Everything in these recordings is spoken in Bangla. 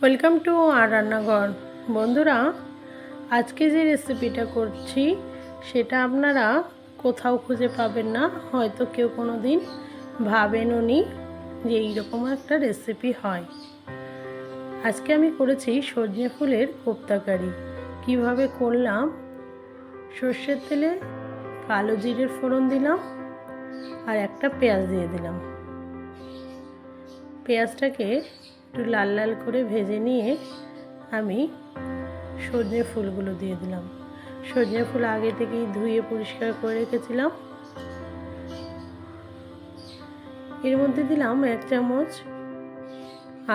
ওয়েলকাম টু আর রান্নাঘর। বন্ধুরা, আজকে যে রেসিপিটা করছি সেটা আপনারা কোথাও খুঁজে পাবেন না। হয়তো কেউ কোনো দিন ভাবেনও নি যে এইরকম একটা রেসিপি হয়। আজকে আমি করেছি সজনে ফুলের কোপ্তা কারি। কীভাবে করলাম, সর্ষের তেলে কালো জিরের ফোড়ন দিলাম আর একটা পেঁয়াজ দিয়ে দিলাম। পেঁয়াজটাকে একটু লাল লাল করে ভেজে নিয়ে আমি সজনে ফুলগুলো দিয়ে দিলাম। সজনে ফুল আগে থেকেই ধুয়ে পরিষ্কার করে রেখেছিলাম। এর মধ্যে দিলাম 1 চামচ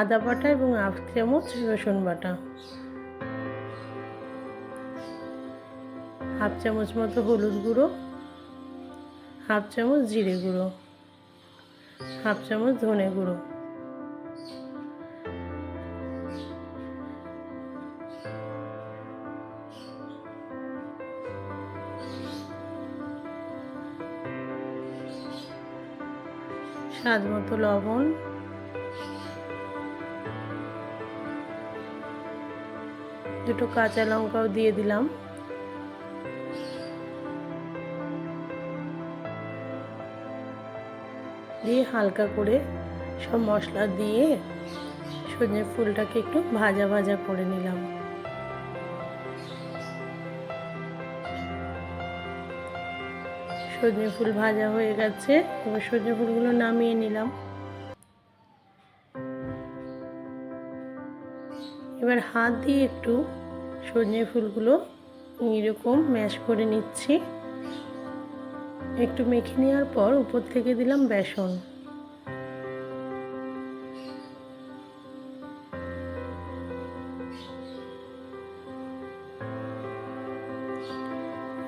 আদা বাটা এবং 1 চামচ রসুন বাটা, 1/2 চামচ মতো হলুদ গুঁড়ো, 1/2 চামচ জিরে গুঁড়ো, 1/2 চামচ ধনে গুঁড়ো, স্বাদ মতো লবণ, দুটো কাঁচা লঙ্কাও দিয়ে দিলাম। দিয়ে হালকা করে সব মশলা দিয়ে সজনে ফুলটাকে একটু ভাজা ভাজা করে নিলাম। সজনে ফুল ভাজা হয়ে গেছে, এবার সজনে ফুলগুলো নামিয়ে নিলাম। এবার হাত দিয়ে একটু সজনে ফুলগুলো এরকম ম্যাশ করে নিচ্ছি। একটু মেখে নেওয়ার পর উপর থেকে দিলাম বেসন।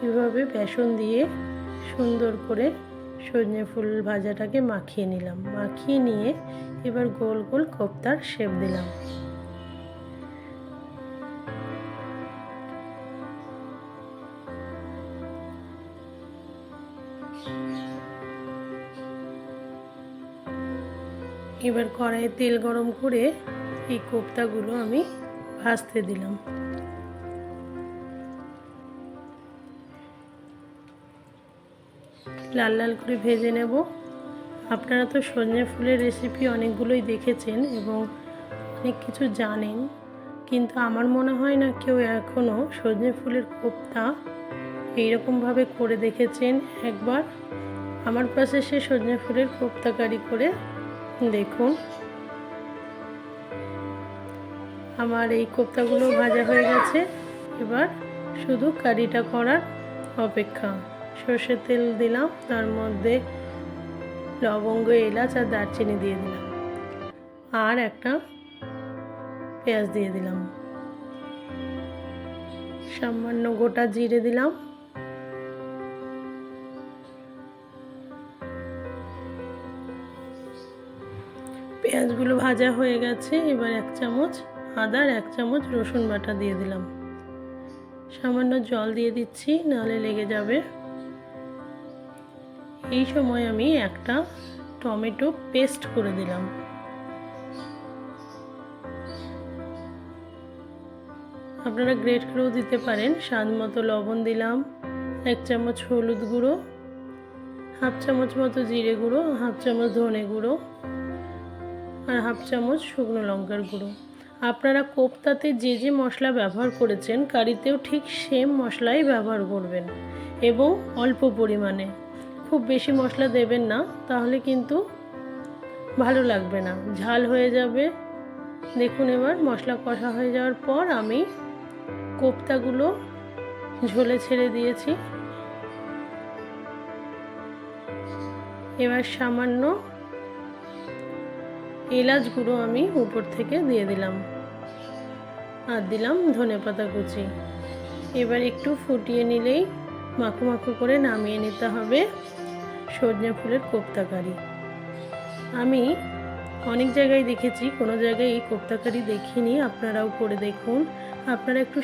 এভাবে বেসন দিয়ে সুন্দর করে সজনে ফুল ভাজাটাকে মাখিয়ে নিলাম। মাখিয়ে নিয়ে এবার গোল গোল কোপ্তার শেপ দিলাম। এবার কড়াইয়ে তেল গরম করে এই কোপ্তাগুলো আমি ভাজতে দিলাম। লাল লাল করে ভেজে নেব। আপনারা তো সজনে ফুলের রেসিপি অনেকগুলোই দেখেছেন এবং অনেক কিছু জানেন, কিন্তু আমার মনে হয় না কেউ এখনও সজনে ফুলের কোপ্তা এইরকমভাবে করে দেখেছেন। একবার আমার পাশে সে সজনে ফুলের কোপ্তা কারি করে দেখুন। আমার এই কোপ্তাগুলো ভাজা হয়ে গেছে, এবার শুধু কারিটা করার অপেক্ষা। সর্ষের তেল দিলাম, তার মধ্যে লবঙ্গ, এলাচ আর দারচিনি দিয়ে দিলাম, আর একটা পেঁয়াজ দিয়ে দিলাম, সামান্য গোটা জিরে দিলাম, পেঁয়াজগুলো ভাজা হয়ে গেছে। এবার 1 চামচ আদা আর 1 চামচ রসুন বাটা দিয়ে দিলাম। সামান্য জল দিয়ে দিচ্ছি, নাহলে লেগে যাবে। এই সময় আমি একটা টমেটো পেস্ট করে দিলাম। আপনারা গ্রেট করেও দিতে পারেন। স্বাদ মতো লবণ দিলাম, 1 চামচ হলুদ গুঁড়ো, 1/2 চামচ মতো জিরে গুঁড়ো, 1/2 চামচ ধনে গুঁড়ো আর 1/2 চামচ শুকনো লঙ্কার গুঁড়ো। আপনারা কোপ্তাতে যে যে মশলা ব্যবহার করেছেন কারিতেও ঠিক সেম মশলাই ব্যবহার করবেন এবং অল্প পরিমাণে। খুব বেশি মশলা দেবেন না, তাহলে কিন্তু ভালো লাগবে না, ঝাল হয়ে যাবে। দেখুন, এবার মশলা কষা হয়ে যাওয়ার পর আমি কোপ্তাগুলো ঝোলে ছেড়ে দিয়েছি। এবার সামান্য এলাচ গুঁড়ো আমি উপর থেকে দিয়ে দিলাম আর দিলাম ধনেপাতা কুচি। এবার একটু ফুটিয়ে নিলেই মাখো মাখো করে নামিয়ে নিতে হবে সজনে ফুলের কোপ্তা কারি। আমি অনেক জায়গায় দেখেছি, কোনো জায়গায় এই কোপ্তা কারি দেখিনি। আপনারাও করে দেখুন। আপনারা একটু